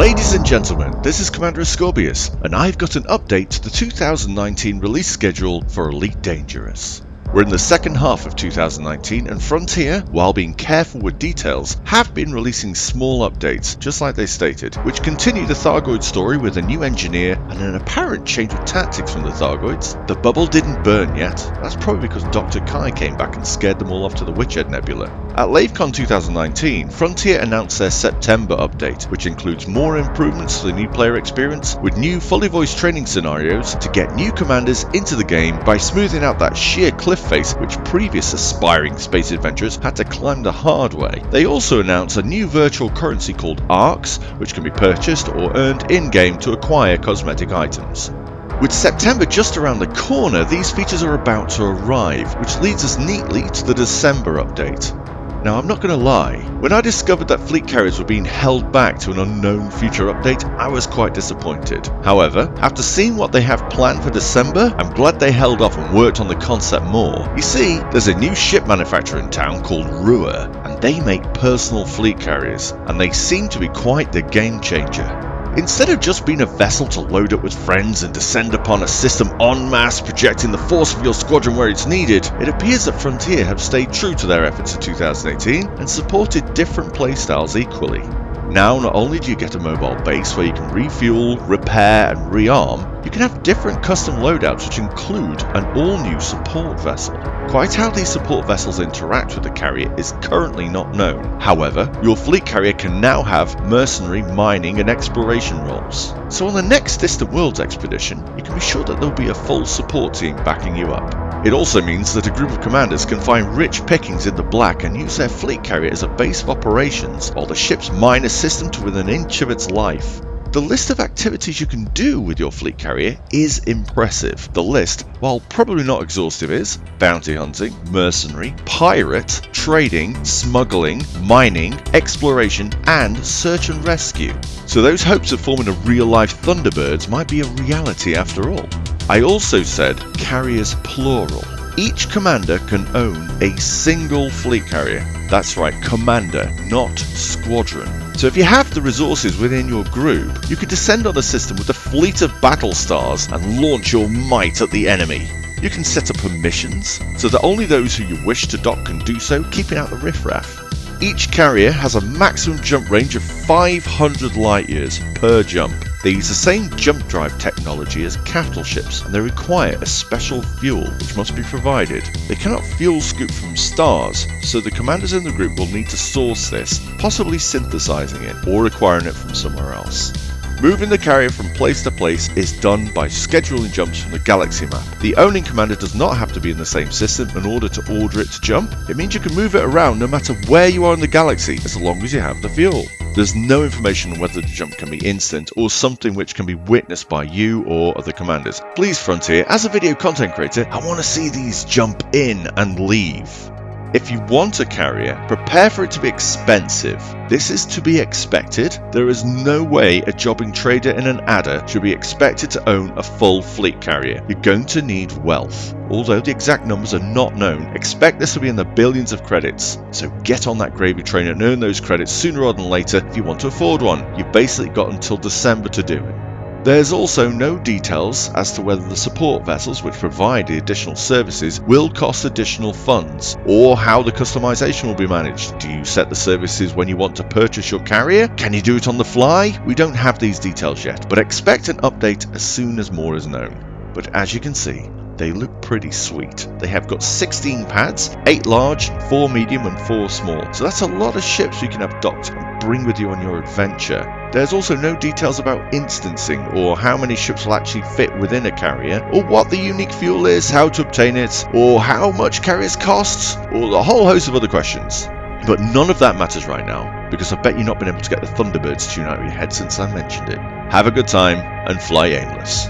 Ladies and gentlemen, this is Commander Ascorbius, and I've got an update to the 2019 release schedule for Elite Dangerous. We're in the second half of 2019, and Frontier, while being careful with details, have been releasing small updates, just like they stated, which continue the Thargoid story with a new engineer and an apparent change of tactics from the Thargoids. The bubble didn't burn yet. That's probably because Dr. Kai came back and scared them all off to the Witchhead Nebula. At LaveCon 2019, Frontier announced their September update, which includes more improvements to the new player experience, with new fully voiced training scenarios to get new commanders into the game by smoothing out that sheer cliff face which previous aspiring space adventurers had to climb the hard way. They also announced a new virtual currency called ARCs, which can be purchased or earned in-game to acquire cosmetic items. With September just around the corner, these features are about to arrive, which leads us neatly to the December update. Now, I'm not going to lie, when I discovered that fleet carriers were being held back to an unknown future update, I was quite disappointed. However, after seeing what they have planned for December, I'm glad they held off and worked on the concept more. You see, there's a new ship manufacturer in town called Rua, and they make personal fleet carriers, and they seem to be quite the game changer. Instead of just being a vessel to load up with friends and descend upon a system en masse projecting the force of your squadron where it's needed, it appears that Frontier have stayed true to their efforts in 2018 and supported different playstyles equally. Now, not only do you get a mobile base where you can refuel, repair and rearm, you can have different custom loadouts which include an all-new support vessel. Quite how these support vessels interact with the carrier is currently not known. However, your fleet carrier can now have mercenary, mining and exploration roles. So on the next Distant Worlds expedition, you can be sure that there'll be a full support team backing you up. It also means that a group of commanders can find rich pickings in the black and use their fleet carrier as a base of operations while the ships mine a system to within an inch of its life. The list of activities you can do with your fleet carrier is impressive. The list, while probably not exhaustive, is bounty hunting, mercenary, pirate, trading, smuggling, mining, exploration, and search and rescue. So those hopes of forming a real-life Thunderbirds might be a reality after all. I also said carriers plural. Each commander can own a single fleet carrier. That's right, commander, not squadron. So if you have the resources within your group, you could descend on a system with a fleet of battle stars and launch your might at the enemy. You can set up permissions so that only those who you wish to dock can do so, keeping out the riffraff. Each carrier has a maximum jump range of 500 light years per jump. They use the same jump drive technology as capital ships, and they require a special fuel which must be provided. They cannot fuel scoop from stars, so the commanders in the group will need to source this, possibly synthesizing it or acquiring it from somewhere else. Moving the carrier from place to place is done by scheduling jumps from the galaxy map. The owning commander does not have to be in the same system in order to order it to jump. It means you can move it around no matter where you are in the galaxy as long as you have the fuel. There's no information on whether the jump can be instant or something which can be witnessed by you or other commanders. Please Frontier, as a video content creator, I want to see these jump in and leave. If you want a carrier, prepare for it to be expensive. This is to be expected. There is no way a jobbing trader in an adder should be expected to own a full fleet carrier. You're going to need wealth. Although the exact numbers are not known, expect this to be in the billions of credits. So get on that gravy train and earn those credits sooner rather than later if you want to afford one. You've basically got until December to do it. There's also no details as to whether the support vessels which provide the additional services will cost additional funds, or how the customization will be managed. Do you set the services when you want to purchase your carrier? Can you do it on the fly? We don't have these details yet, but expect an update as soon as more is known. But as you can see, they look pretty sweet. They have got 16 pads, 8 large, 4 medium and 4 small. So that's a lot of ships you can have docked and bring with you on your adventure. There's also no details about instancing or how many ships will actually fit within a carrier, or what the unique fuel is, how to obtain it, or how much carriers cost, or a whole host of other questions. But none of that matters right now, because I bet you've not been able to get the Thunderbirds tune out of your head since I mentioned it. Have a good time and fly aimless.